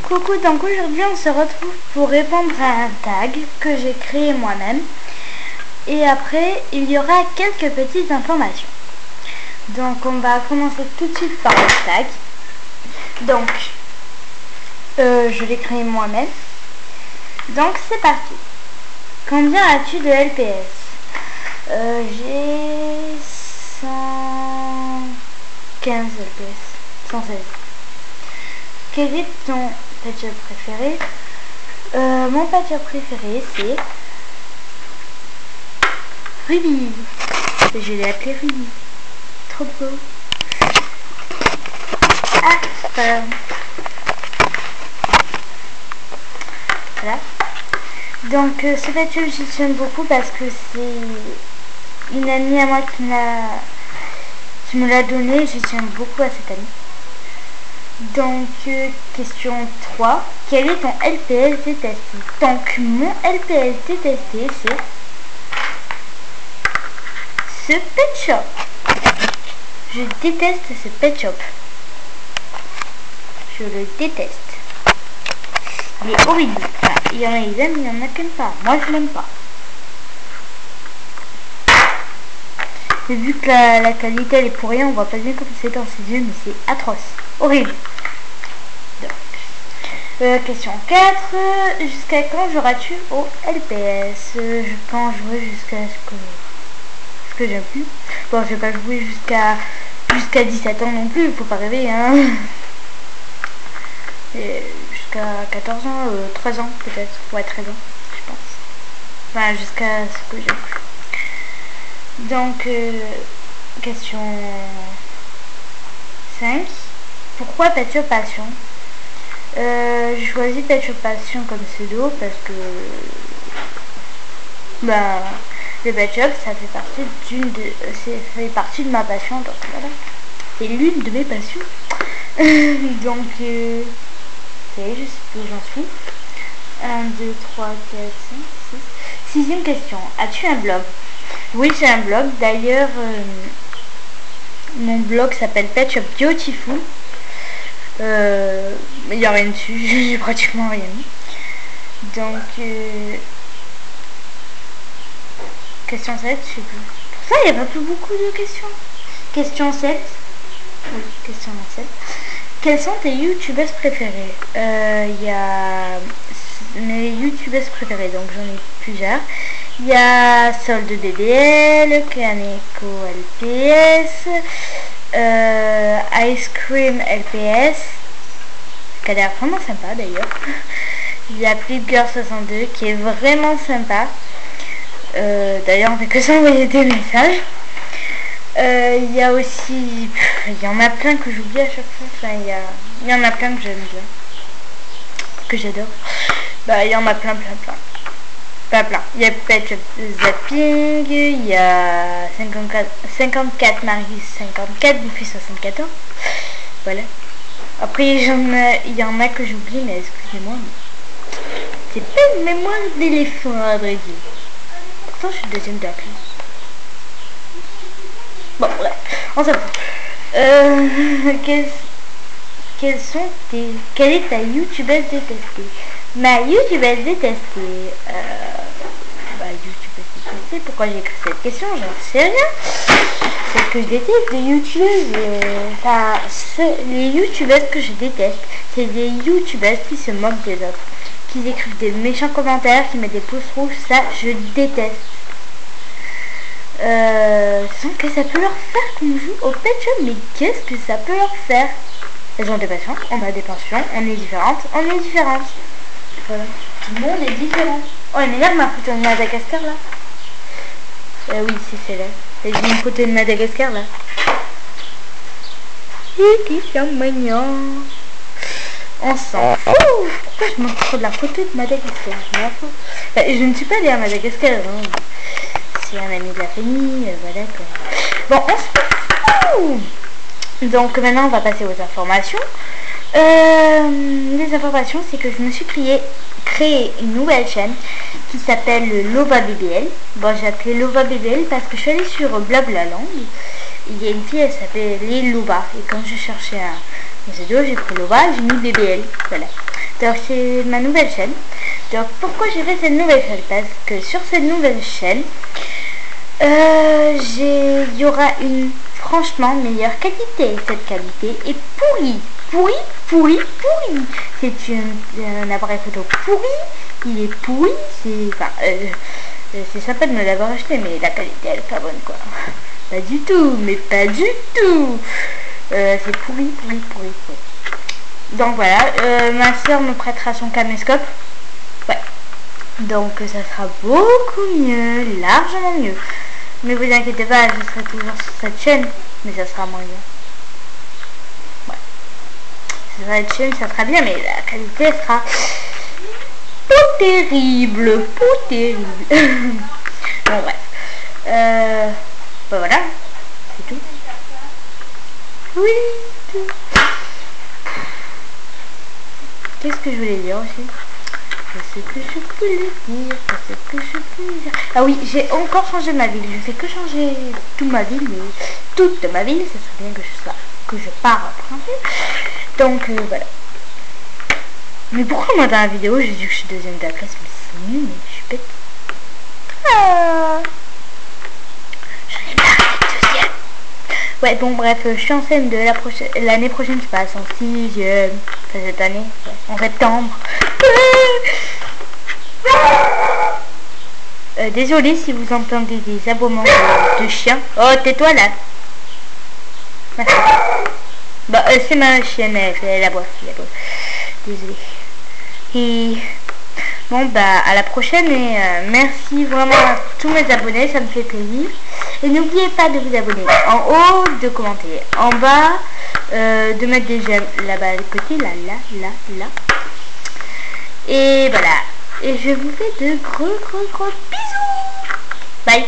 Coucou, donc aujourd'hui on se retrouve pour répondre à un tag que j'ai créé moi-même. Et après, il y aura quelques petites informations. Donc on va commencer tout de suite par le tag. Donc, je l'ai créé moi-même. Donc c'est parti. Combien as-tu de LPS? J'ai 115 LPS. 116. Quel est ton pet shop préféré? Mon pet shop préféré c'est Ruby. Je l'ai appelé Ruby. Trop beau. Ah, voilà. Donc ce pet shop j'y tiens beaucoup parce que c'est une amie à moi qui me l'a donné. J'y tiens beaucoup à cette amie. Donc, question 3. Quel est ton LPS détesté? Donc, mon LPS détesté, c'est ce pet shop. Je déteste ce pet shop. Je le déteste. Il est horrible. Enfin, il y en a qui aiment, il y en a qui n'aiment pas. Moi, je l'aime pas. Et vu que la qualité elle est pour rien, on voit pas bien comme c'est dans ses yeux, mais c'est atroce. Horrible. Donc, question 4. Jusqu'à quand joueras-tu au LPS? Je pense jouer jusqu'à ce que j'aime plus. Bon, je vais pas jouer jusqu'à 17 ans non plus, il faut pas rêver, hein. Jusqu'à 14 ans, 13 ans peut-être. Ouais, 13 ans, je pense. Enfin, jusqu'à ce que j'aime plus. Donc, question 5. Pourquoi Pet Shop Passion? J'ai choisi Pet Shop Passion comme pseudo parce que le Pet Shop ça fait partie de ma passion, donc voilà. C'est l'une de mes passions. Donc ça y est, je sais plus où j'en suis. 1, 2, 3, 4, 5, 6. Sixième question. As-tu un blog? Oui, j'ai un blog. D'ailleurs, mon blog s'appelle Pet Shop Beautiful. Il n'y a rien dessus, j'ai pratiquement rien mis. Donc, question 7, je sais plus. Pour ça, il n'y a pas plus beaucoup de questions. Question 7. Oui, question 7. Quelles sont tes youtubeuses préférées? Il y a mes youtubeuses préférées, donc j'en ai plusieurs. Il y a Sol de DDL, Kaneko LPS, Ice Cream LPS, qui a l'air vraiment sympa d'ailleurs. Il y a Flipgirl62 qui est vraiment sympa. D'ailleurs on fait que s'envoyer des messages. Il y a aussi, il y en a plein que j'oublie à chaque fois. Enfin, il y en a plein que j'aime bien, que j'adore. Il y en a plein. Il y a Pet Shop Zapping, il y a 54 Marius 54, Buffy 74. Voilà. Après il y en a que j'oublie, mais excusez-moi. C'est pas une mémoire d'éléphant à vrai dire. Pourtant je suis deuxième de la classe. Bon bref, on s'en fout. Quelle est ta youtubeuse détestée? Ma youtubeuse détestée, pourquoi j'ai écrit cette question, j'en sais rien. C'est que je déteste des youtubeuses. Les youtubeuses que je déteste, c'est des youtubeuses qui se moquent des autres, qui écrivent des méchants commentaires, qui mettent des pouces rouges, ça je déteste. Sans que ça peut leur faire qu'on joue au Pet Shop, mais qu'est-ce que ça peut leur faire? Elles ont des passions, on a des pensions, on est différentes, Voilà. Tout le monde est différent. Oh, il m'énerve ma photo de Madagascar là. Oui, c'est celle-là. J'ai une photo de Madagascar là. On s'en fout. Pourquoi je me fous de la photo de Madagascar? Je ne suis pas allée à Madagascar. Hein. C'est un ami de la famille. Voilà quoi. Bon, on s'en fout. Donc maintenant on va passer aux informations. Les informations, c'est que je me suis créé une nouvelle chaîne qui s'appelle Lova BBL. Bon, j'ai appelé Lova BBL parce que je suis allée sur Blablaland. Il y a une fille, elle s'appelle Lova. Et quand je cherchais un pseudo, j'ai pris Lova, j'ai mis BBL. Voilà. Donc c'est ma nouvelle chaîne. Donc pourquoi j'ai fait cette nouvelle chaîne? Parce que sur cette nouvelle chaîne, il y aura une franchement meilleure qualité. Cette qualité est pourrie. Pourri. C'est un appareil photo pourri. Il est pourri. C'est sympa de me l'avoir acheté, mais la qualité elle est pas bonne quoi. Pas du tout, mais pas du tout. C'est pourri. Donc voilà, ma soeur me prêtera son caméscope. Ouais. Donc ça sera beaucoup mieux, largement mieux. Mais vous inquiétez pas, je serai toujours sur cette chaîne, mais ça sera moins bien. Ouais. Cette chaîne, ça sera bien, mais la qualité sera pas terrible. Bon bref. Bah voilà, c'est tout. Oui, tout. Qu'est-ce que je voulais dire aussi? Je sais que je voulais dire. Ah oui, j'ai encore changé ma ville. Je fais que changer toute ma ville, mais toute ma ville, ça serait bien que je pars à principe. Donc voilà. Mais pourquoi moi dans la vidéo j'ai dit que je suis deuxième de la classe? Mais c'est nul, mais je suis bête. Ah, j'en ai marre d'être deuxième. Ouais, bon bref, je suis en scène de l'année prochaine, je passe en 6e. Enfin cette année, ouais, en septembre. Désolé si vous entendez des aboiements de chiens. Oh, tais-toi là. Bah, c'est ma chienne, elle aboie. Désolé. Et bon, bah, à la prochaine et merci vraiment à tous mes abonnés, ça me fait plaisir. Et n'oubliez pas de vous abonner en haut, de commenter en bas, de mettre des j'aime là-bas de côté, là. Et voilà. Et je vous fais de gros bisous. Bye.